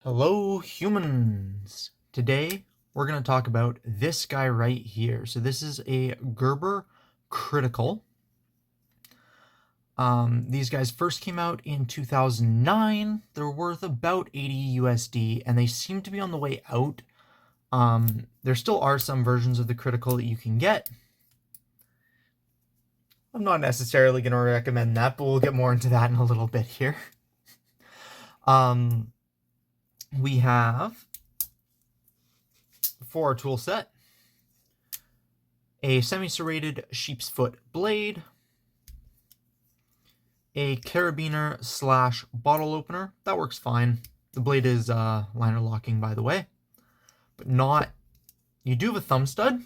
Hello, humans! Today, we're going to talk about this guy right here. So this is a Gerber Critical. These guys first came out in 2009. They're worth about 80 USD, and they seem to be on the way out. There still are some versions of the Critical that you can get. I'm not necessarily going to recommend that, but we'll get more into that in a little bit here. We have, for our tool set, a semi-serrated sheep's foot blade, a carabiner slash bottle opener. That works fine. The blade is liner locking, by the way, but not, you do have a thumb stud.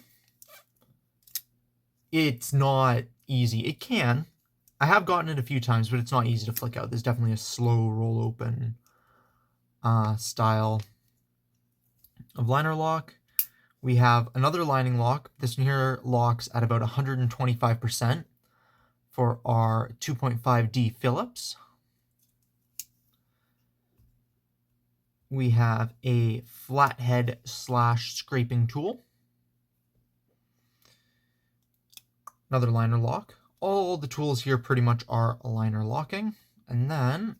It's not easy. It can. I have gotten it a few times, but it's not easy to flick out. There's definitely a slow roll open style of liner lock. We have another lining lock. This one here locks at about 125% for our 2.5D Phillips. We have a flathead slash scraping tool. Another liner lock. All the tools here pretty much are liner locking. And then,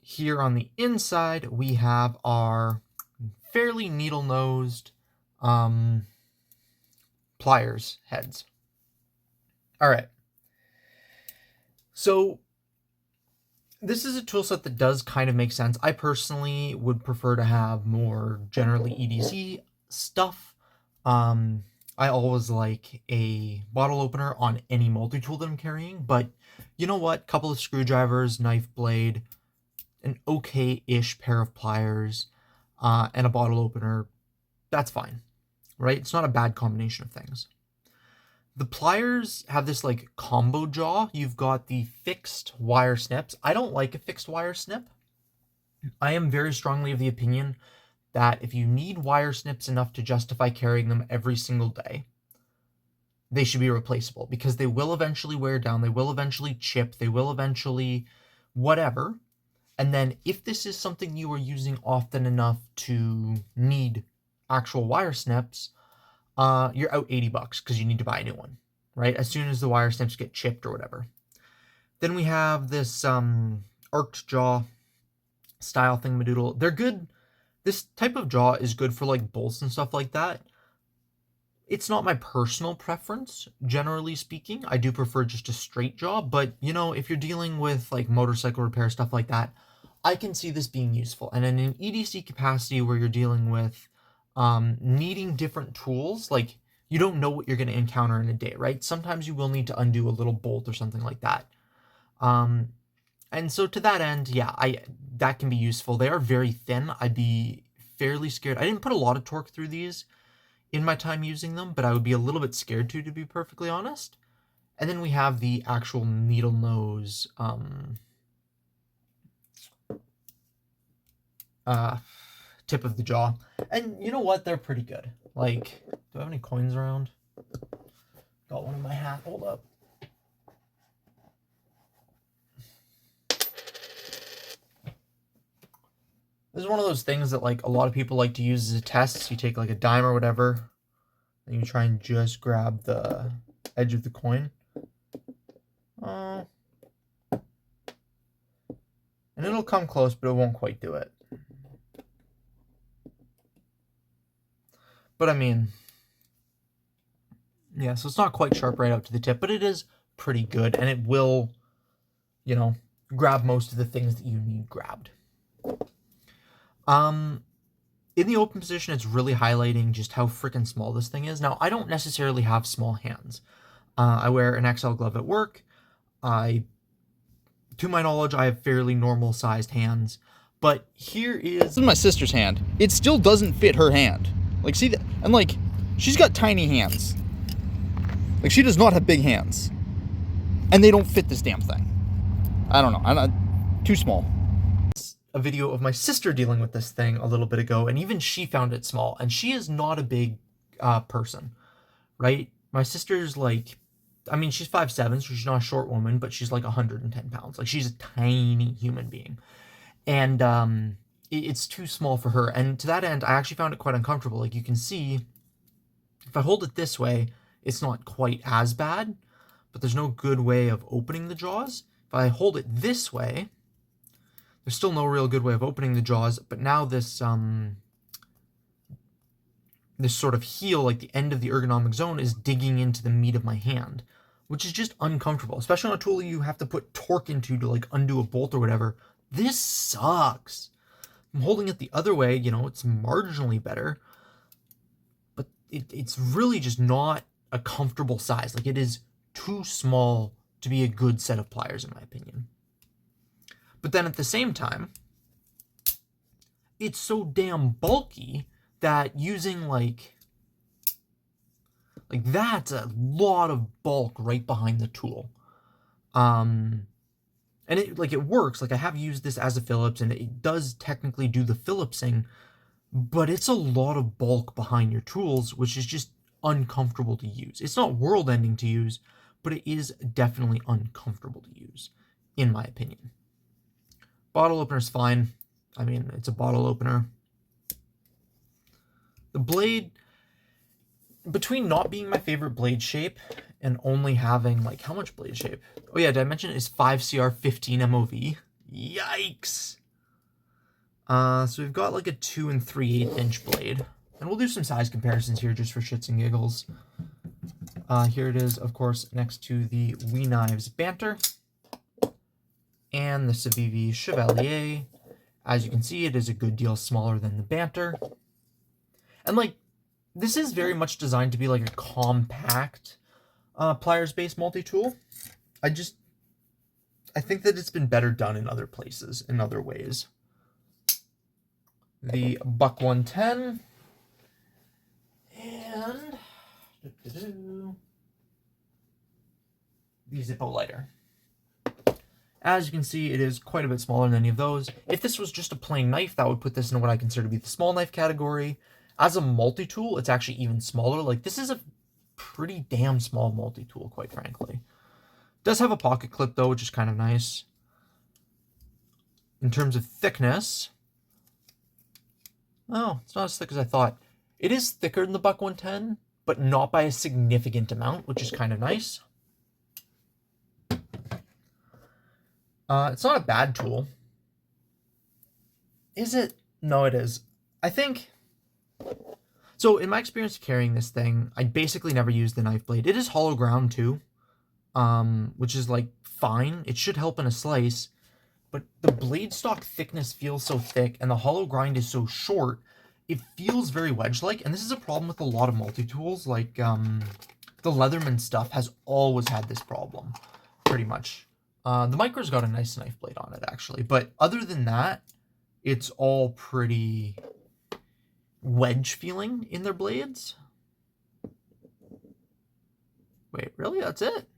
here on the inside, we have our fairly needle-nosed pliers heads. All right. So this is a tool set that does kind of make sense. I personally would prefer to have more generally EDC stuff. I always like a bottle opener on any multi-tool that I'm carrying, but you know what? Couple of screwdrivers, knife blade, an okay-ish pair of pliers, and a bottle opener, that's fine, right? It's not a bad combination of things. The pliers have this like combo jaw. You've got the fixed wire snips. I don't like a fixed wire snip. I am very strongly of the opinion that if you need wire snips enough to justify carrying them every single day, they should be replaceable, because they will eventually wear down, they will eventually chip, they will eventually whatever. And then if this is something you are using often enough to need actual wire snips, you're out $80 because you need to buy a new one, right? As soon as the wire snips get chipped or whatever. Then we have this arced jaw style thingamadoodle. They're good. This type of jaw is good for like bolts and stuff like that. It's not my personal preference, generally speaking. I do prefer just a straight jaw, but you know, if you're dealing with like motorcycle repair, stuff like that, I can see this being useful. And in an EDC capacity where you're dealing with needing different tools, like you don't know what you're going to encounter in a day, right? Sometimes you will need to undo a little bolt or something like that. And so to that end, yeah, that can be useful. They are very thin. I'd be fairly scared. I didn't put a lot of torque through these in my time using them, but I would be a little bit scared to be perfectly honest. And then we have the actual needle nose tip of the jaw. And you know what? They're pretty good. Like, do I have any coins around? Got one in my hat. Hold up. This is one of those things that like a lot of people like to use as a test. You take like a dime or whatever, and you try and just grab the edge of the coin. And it'll come close, but it won't quite do it. But I mean, yeah, so it's not quite sharp right out to the tip, but it is pretty good, and it will, you know, grab most of the things that you need grabbed. In the open position, it's really highlighting just how freaking small this thing is. Now, I don't necessarily have small hands. I wear an XL glove at work. To my knowledge, I have fairly normal sized hands. But here is... This is my sister's hand. It still doesn't fit her hand. Like, see that? And like, she's got tiny hands. Like, she does not have big hands. And they don't fit this damn thing. I don't know. I'm not... Too small. A video of my sister dealing with this thing a little bit ago, and even she found it small, and she is not a big person, right? My sister's like I mean, she's 5'7", so she's not a short woman, but she's like 110 pounds. Like, she's a tiny human being. And it's too small for her. And to that end, I actually found it quite uncomfortable. Like, you can see, if I hold it this way, it's not quite as bad, but there's no good way of opening the jaws. If I hold it this way, there's still no real good way of opening the jaws, but now this this sort of heel, like the end of the ergonomic zone, is digging into the meat of my hand, which is just uncomfortable, especially on a tool you have to put torque into to like undo a bolt or whatever. This sucks. I'm holding it the other way, you know, it's marginally better, but it's really just not a comfortable size. Like, it is too small to be a good set of pliers, in my opinion. But then at the same time, it's so damn bulky that using like that's a lot of bulk right behind the tool. And it works. Like, I have used this as a Phillips, and it does technically do the Phillipsing, but it's a lot of bulk behind your tools, which is just uncomfortable to use. It's not world-ending to use, but it is definitely uncomfortable to use, in my opinion. Bottle opener's fine. I mean, it's a bottle opener. The blade, between not being my favorite blade shape and only having, like, how much blade shape? Oh yeah, did I mention it's 5CR 15 MOV? Yikes! So we've got like a 2 3/8 inch blade. And we'll do some size comparisons here just for shits and giggles. Here it is, of course, next to the Wee Knives Banter and the Civivi Chevalier. As you can see, it is a good deal smaller than the Banter. And like, this is very much designed to be like a compact pliers-based multi-tool. I think that it's been better done in other places, in other ways. The Buck 110 and the Zippo lighter. As you can see, it is quite a bit smaller than any of those. If this was just a plain knife, that would put this in what I consider to be the small knife category. As a multi-tool, it's actually even smaller. Like, this is a pretty damn small multi-tool, quite frankly. It does have a pocket clip, though, which is kind of nice. In terms of thickness, oh, it's not as thick as I thought. It is thicker than the Buck 110, but not by a significant amount, which is kind of nice. It's not a bad tool. Is it? No, it is. I think... So, in my experience carrying this thing, I basically never used the knife blade. It is hollow ground, too, which is, like, fine. It should help in a slice, but the blade stock thickness feels so thick, and the hollow grind is so short, it feels very wedge-like, and this is a problem with a lot of multi-tools. Like, the Leatherman stuff has always had this problem, pretty much. The Micro's got a nice knife blade on it, actually. But other than that, it's all pretty wedge feeling in their blades. Wait, really? That's it?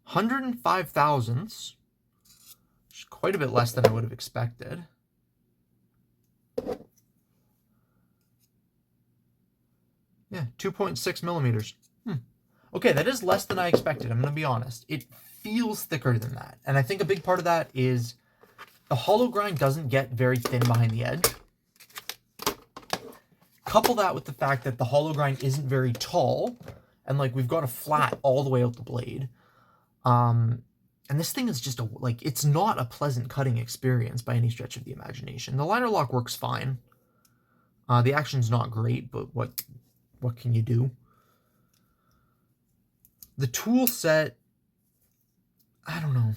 105 thousandths. Which is quite a bit less than I would have expected. Yeah, 2.6 millimeters. Okay, that is less than I expected, I'm going to be honest. It feels thicker than that. And I think a big part of that is the hollow grind doesn't get very thin behind the edge. Couple that with the fact that the hollow grind isn't very tall, and like we've got a flat all the way out the blade. And this thing is just it's not a pleasant cutting experience by any stretch of the imagination. The liner lock works fine. The action's not great, but what can you do? The tool set, I don't know.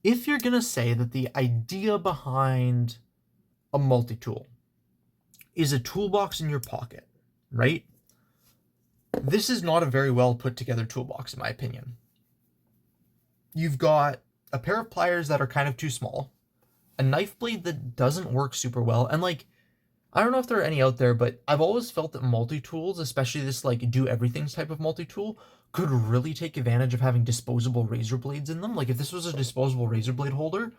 If you're going to say that the idea behind a multi-tool is a toolbox in your pocket, right? This is not a very well put together toolbox, in my opinion. You've got a pair of pliers that are kind of too small, a knife blade that doesn't work super well, and like, I don't know if there are any out there, but I've always felt that multi-tools, especially this like do-everything type of multi-tool, could really take advantage of having disposable razor blades in them. Like, if this was a disposable razor blade holder,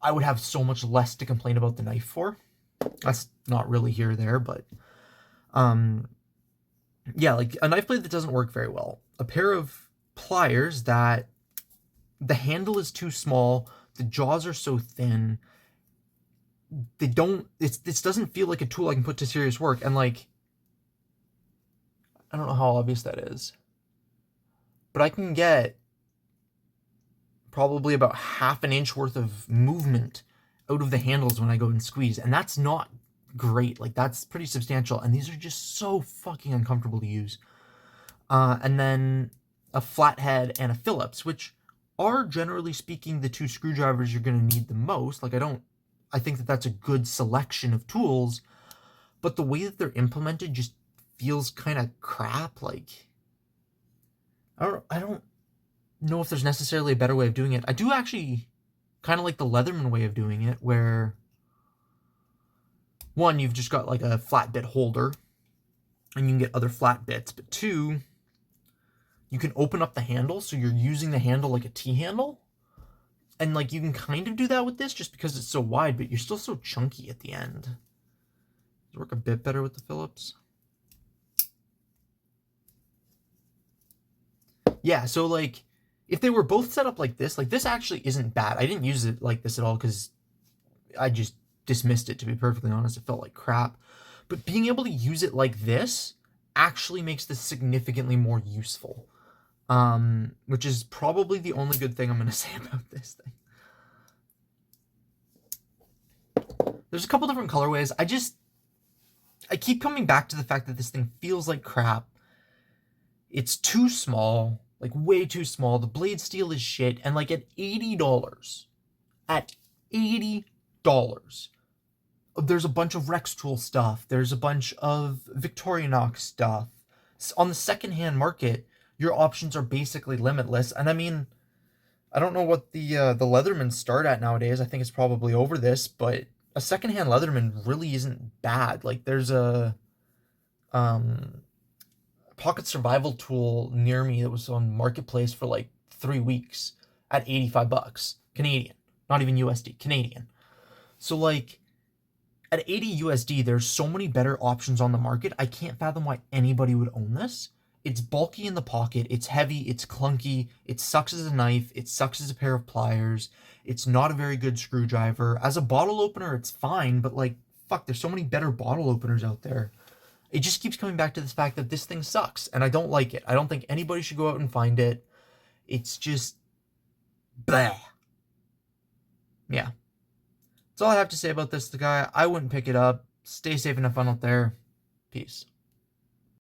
I would have so much less to complain about the knife for. That's not really here or there, but Yeah, like a knife blade that doesn't work very well. A pair of pliers that the handle is too small, the jaws are so thin, they don't this doesn't feel like a tool I can put to serious work. And like, I don't know how obvious that is, but I can get probably about half an inch worth of movement out of the handles when I go and squeeze, and that's not great. Like, that's pretty substantial, and these are just so fucking uncomfortable to use. And then a flathead and a Phillips, which are generally speaking the two screwdrivers you're going to need the most. Like, I think that that's a good selection of tools, but the way that they're implemented just feels kind of crap. Like, I don't know if there's necessarily a better way of doing it. I do actually kind of like the Leatherman way of doing it, where one, you've just got like a flat bit holder and you can get other flat bits, but two, you can open up the handle so you're using the handle like a T handle. And like, you can kind of do that with this just because it's so wide, but you're still so chunky at the end. Does it work a bit better with the Phillips? Yeah, so like, if they were both set up like this actually isn't bad. I didn't use it like this at all because I just dismissed it, to be perfectly honest. It felt like crap. But being able to use it like this actually makes this significantly more useful. Which is probably the only good thing I'm going to say about this thing. There's a couple different colorways. I keep coming back to the fact that this thing feels like crap. It's too small, like way too small. The blade steel is shit. And like, at $80, there's a bunch of Rex Tool stuff. There's a bunch of Victorinox stuff. On the secondhand market, your options are basically limitless. And I mean, I don't know what the Leathermans start at nowadays. I think it's probably over this, but a secondhand Leatherman really isn't bad. Like, there's a um pocket survival tool near me that was on Marketplace for like 3 weeks at $85 Canadian, not even USD, Canadian. So like, at 80 USD, there's so many better options on the market. I can't fathom why anybody would own this. It's bulky in the pocket, it's heavy, it's clunky, it sucks as a knife, it sucks as a pair of pliers, it's not a very good screwdriver. As a bottle opener, it's fine, but like, fuck, there's so many better bottle openers out there. It just keeps coming back to this fact that this thing sucks, and I don't like it. I don't think anybody should go out and find it. It's just, bleh. Yeah. That's all I have to say about this, the guy. I wouldn't pick it up. Stay safe and have fun out there. Peace.